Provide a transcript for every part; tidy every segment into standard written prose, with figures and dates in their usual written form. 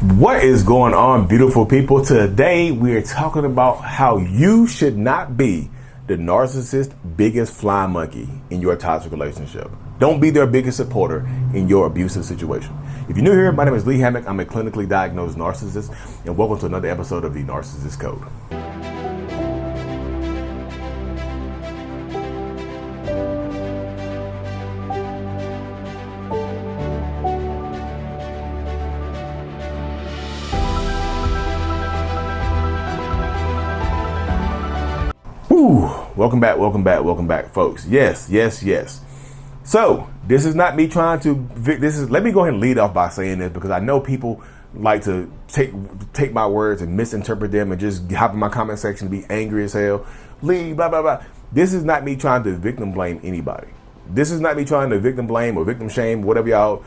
What is going on, beautiful people? Today we are talking about how you should not be the narcissist's biggest flying monkey in your toxic relationship. Don't be their biggest supporter in your abusive situation. If you're new here, my name is Lee Hammock. I'm a clinically diagnosed narcissist, and welcome to another episode of the Narcissist Code. Welcome back, folks. Yes. So this is not me trying to. Let me go ahead and lead off by saying this because I know people like to take my words and misinterpret them and just hop in my comment section and be angry as hell. Lee, blah blah blah. This is not me trying to victim blame anybody. This is not me trying to victim blame or victim shame, whatever y'all.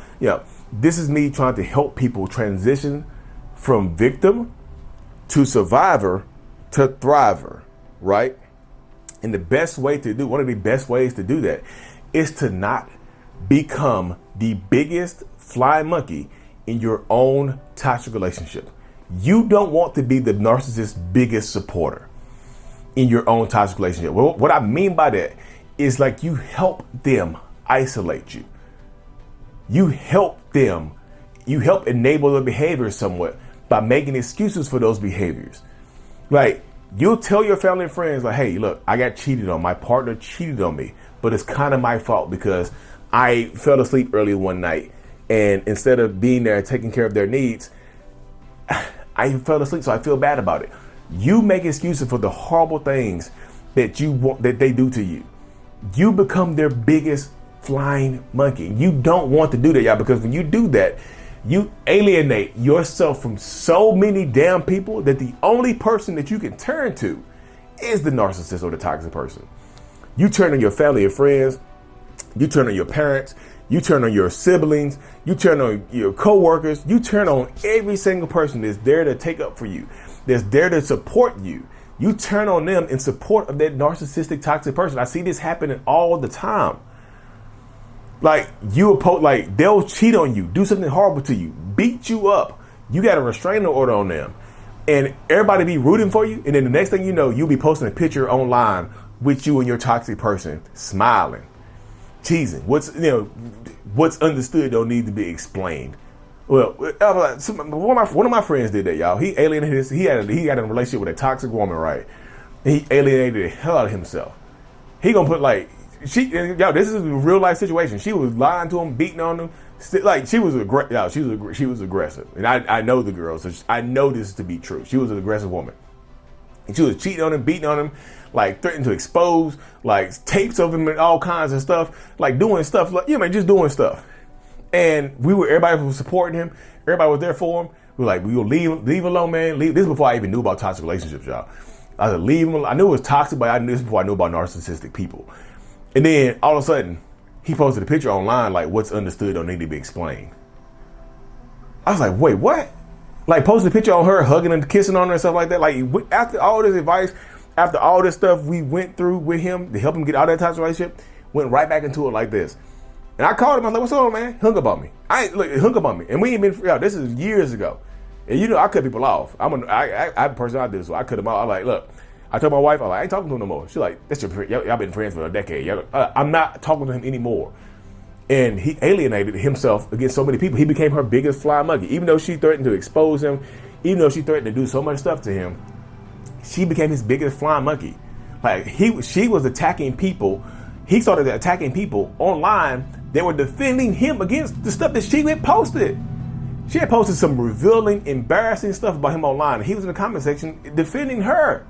This is me trying to help people transition from victim to survivor to thriver, right? And the best way to do, one of the best ways to do that is to not become the biggest flying monkey in your own toxic relationship. You don't want to be the narcissist's biggest supporter in your own toxic relationship. Well, what I mean by that is like you help them isolate you. You help enable their behavior somewhat by making excuses for those behaviors. Like, you'll tell your family and friends, like, hey, look, I got cheated on. My partner cheated on me, but it's kind of my fault because I fell asleep early one night. And instead of being there and taking care of their needs, I fell asleep. So I feel bad about it. You make excuses for the horrible things that they do to you. You become their biggest flying monkey. You don't want to do that, y'all, because when you do that, you alienate yourself from so many damn people that the only person that you can turn to is the narcissist or the toxic person. You turn on your family and friends. You turn on your parents. You turn on your siblings. You turn on your coworkers. You turn on every single person that's there to take up for you, that's there to support you. You turn on them in support of that narcissistic toxic person. I see this happening all the time. Like they'll cheat on you, do something horrible to you, beat you up. You got a restraining order on them, and everybody be rooting for you. And then the next thing you know, you'll be posting a picture online with you and your toxic person smiling, teasing. What's understood don't need to be explained. Well, one of my friends did that, y'all. He alienated he had a relationship with a toxic woman, right? And he alienated the hell out of himself. He gonna put this is a real life situation. She was lying to him, beating on him. She was aggressive. And I know the girl, so I know this to be true. She was an aggressive woman. And she was cheating on him, beating on him, threatening to expose, tapes of him and all kinds of stuff, doing stuff, just doing stuff. And everybody was supporting him. Everybody was there for him. We were like, we will leave alone, man. Leave. This is before I even knew about toxic relationships, y'all. I said, leave him alone. I knew it was toxic, but this is before I knew about narcissistic people. And then all of a sudden, he posted a picture online what's understood don't need to be explained. I was like, wait, what? Posted a picture on her, hugging and kissing on her and stuff like that. After all this advice, after all this stuff we went through with him to help him get out of that toxic relationship, went right back into it like this. And I called him. I was like, what's on, man? Hung up on me. Hung up on me. And we ain't been, this is years ago. And I cut people off. I'm a person I do, so I cut them off. I'm like, look. I told my wife, I ain't talking to him no more. She's like, that's your friend. Y'all been friends for a decade. I'm not talking to him anymore. And he alienated himself against so many people. He became her biggest flying monkey. Even though she threatened to expose him, even though she threatened to do so much stuff to him, she became his biggest flying monkey. She was attacking people. He started attacking people online that were defending him against the stuff that she had posted. She had posted some revealing, embarrassing stuff about him online. And he was in the comment section defending her.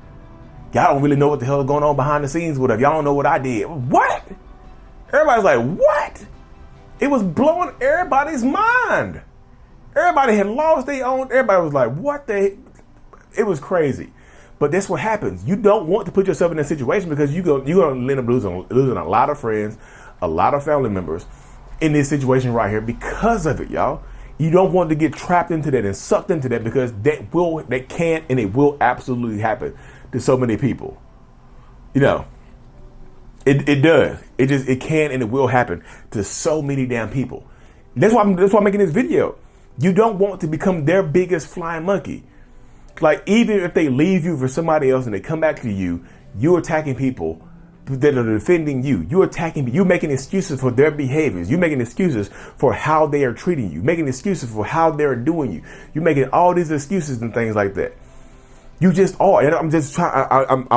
Y'all don't really know what the hell is going on behind the scenes with her. Y'all don't know what I did. What? Everybody's like, what? It was blowing everybody's mind. Everybody had lost their own. Everybody was like, what the? It was crazy. But that's what happens. You don't want to put yourself in that situation because you're going to end up losing a lot of friends, a lot of family members in this situation right here because of it, y'all. You don't want to get trapped into that and sucked into that because that can and it will absolutely happen to so many people. It does. It can and it will happen to so many damn people. That's why I'm making this video. You don't want to become their biggest flying monkey. Like, even if they leave you for somebody else and they come back to you, you're attacking people that are defending you. You're making excuses for their behaviors. You're making excuses for how they are treating you. Making excuses for how they're doing you. You're making all these excuses and things like that. You just are. And I'm just trying.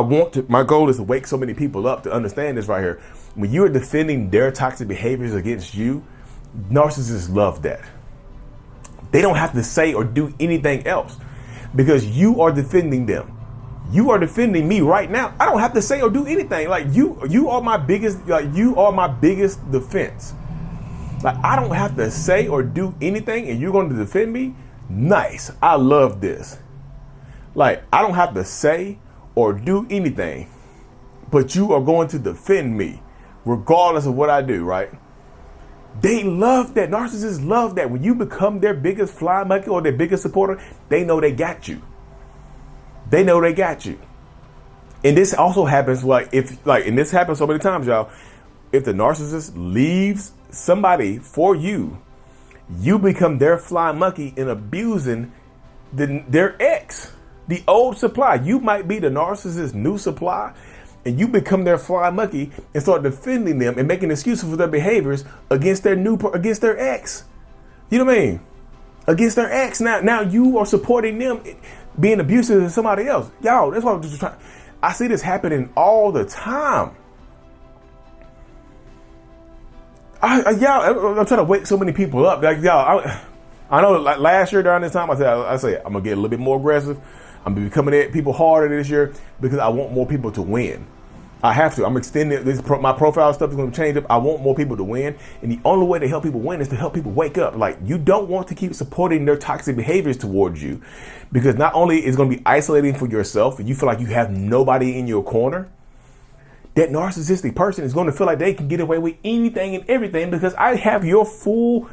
My goal is to wake so many people up to understand this right here. When you're defending their toxic behaviors against you, narcissists love that. They don't have to say or do anything else because you are defending them. You are defending me right now. I don't have to say or do anything. Like, you are my biggest defense. Like, I don't have to say or do anything and you're going to defend me. Nice. I love this. Like, I don't have to say or do anything, but you are going to defend me regardless of what I do, right? They love that. Narcissists love that. When you become their biggest fly monkey or their biggest supporter, they know they got you. They know they got you. And this also happens and this happens so many times, y'all. If the narcissist leaves somebody for you, you become their fly monkey in abusing their ex, the old supply. You might be the narcissist's new supply, and you become their fly monkey and start defending them and making excuses for their behaviors against their ex. You know what I mean? Against their ex. Now you are supporting them being abusive to somebody else. Y'all, that's what I'm just trying. I see this happening all the time. I'm trying to wake so many people up. Like, y'all, I know, like last year during this time, I said I'm gonna get a little bit more aggressive. I'm gonna be coming at people harder this year because I want more people to win. I have to. I'm extending this. My profile stuff is going to change up. I want more people to win. And the only way to help people win is to help people wake up. Like, you don't want to keep supporting their toxic behaviors towards you, because not only is it going to be isolating for yourself and you feel like you have nobody in your corner, that narcissistic person is going to feel like they can get away with anything and everything because I have your full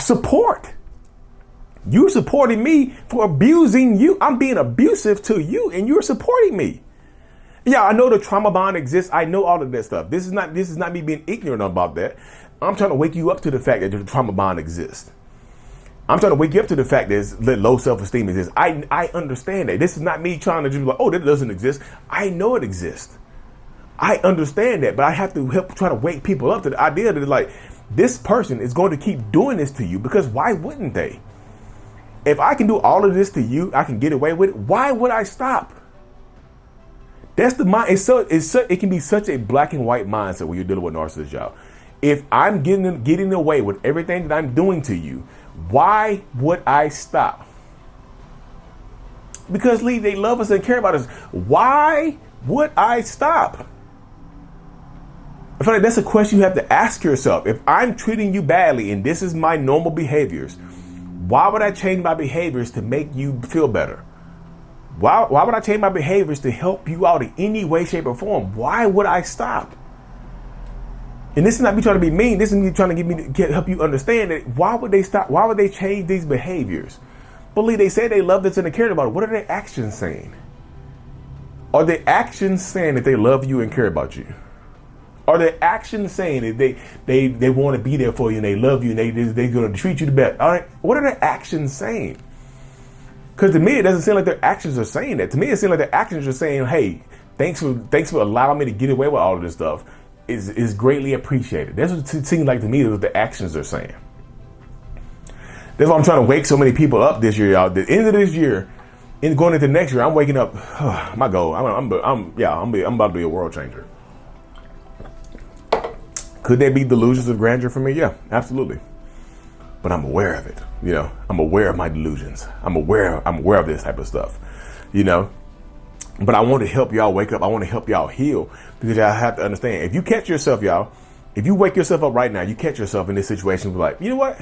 support. You're supporting me for abusing you. I'm being abusive to you and you're supporting me. Yeah, I know the trauma bond exists. I know all of that stuff. This is not me being ignorant about that. I'm trying to wake you up to the fact that the trauma bond exists. I'm trying to wake you up to the fact that low self-esteem exists. I understand that. This is not me trying to just be like, oh, that doesn't exist. I know it exists. I understand that, but I have to help try to wake people up to the idea that, like, this person is going to keep doing this to you because why wouldn't they? If I can do all of this to you, I can get away with it. Why would I stop? That's the mind. It can be such a black and white mindset when you're dealing with narcissists, y'all. If I'm getting away with everything that I'm doing to you, why would I stop? Because Lee, they love us and care about us. Why would I stop? I feel like that's a question you have to ask yourself. If I'm treating you badly and this is my normal behaviors, why would I change my behaviors to make you feel better? Why would I change my behaviors to help you out in any way, shape, or form? Why would I stop? And this is not me trying to be mean. This is me trying to help you understand that why would they stop? Why would they change these behaviors? Believe they say they love this and they care about it. What are their actions saying? Are their actions saying that they love you and care about you? Are their actions saying that they want to be there for you and they love you and they're going to treat you the best? All right. What are their actions saying? Because to me, it doesn't seem like their actions are saying that. To me, it seems like their actions are saying, hey, thanks for allowing me to get away with all of this stuff. Is greatly appreciated. That's what it seems like to me, what the actions are saying. That's why I'm trying to wake so many people up this year, y'all. The end of this year and going into next year, I'm waking up. My goal. I'm about to be a world changer. Could there be delusions of grandeur for me? Yeah, absolutely. But I'm aware of it. You know, I'm aware of my delusions. I'm aware of this type of stuff. You know, but I want to help y'all wake up. I want to help y'all heal, because y'all have to understand. If you catch yourself, y'all, if you wake yourself up right now, you catch yourself in this situation, like, you know what?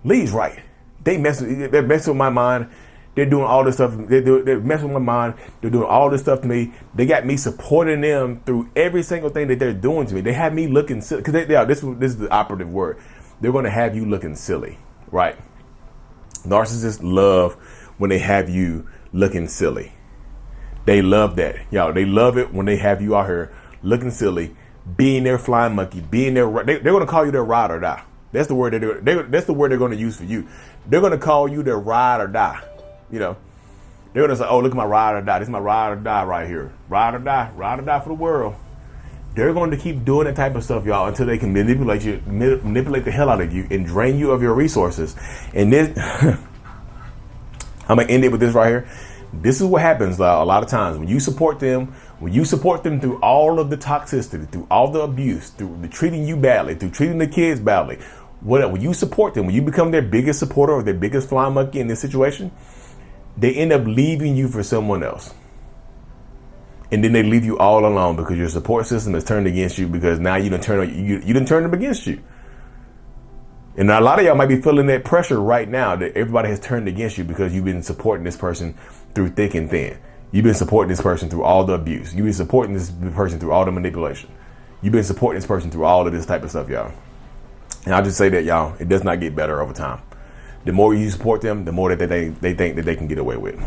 Lee's right. They're messing with my mind. They're doing all this stuff. They're messing with my mind. They're doing all this stuff to me. They got me supporting them through every single thing that they're doing to me. They have me looking silly. Because this is the operative word. They're going to have you looking silly, right? Narcissists love when they have you looking silly. They love that, y'all. They love it when they have you out here looking silly, being their flying monkey, being their. They're going to call you their ride or die. That's the word that's the word they're going to use for you. They're going to call you their ride or die. You know, they're going to say, oh, look at my ride or die. This is my ride or die right here. Ride or die for the world. They're going to keep doing that type of stuff, y'all, until they can manipulate you, manipulate the hell out of you and drain you of your resources. And this, I'm going to end it with this right here. This is what happens a lot of times when you support them through all of the toxicity, through all the abuse, through the treating you badly, through treating the kids badly, whatever. When you support them, when you become their biggest supporter or their biggest flying monkey in this situation, they end up leaving you for someone else. And then they leave you all alone because your support system is turned against you, because now you done turn them against you. And a lot of y'all might be feeling that pressure right now that everybody has turned against you because you've been supporting this person through thick and thin. You've been supporting this person through all the abuse. You've been supporting this person through all the manipulation. You've been supporting this person through all of this type of stuff, y'all. And I'll just say that, y'all, it does not get better over time. The more you support them, the more that they think that they can get away with.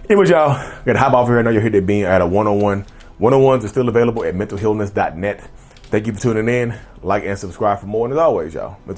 Anyways, y'all, I'm going to hop off here. I know you're here to be at a one-on-one. One-on-ones are still available at mentalhealness.net. Thank you for tuning in. Like and subscribe for more. And as always, y'all, mental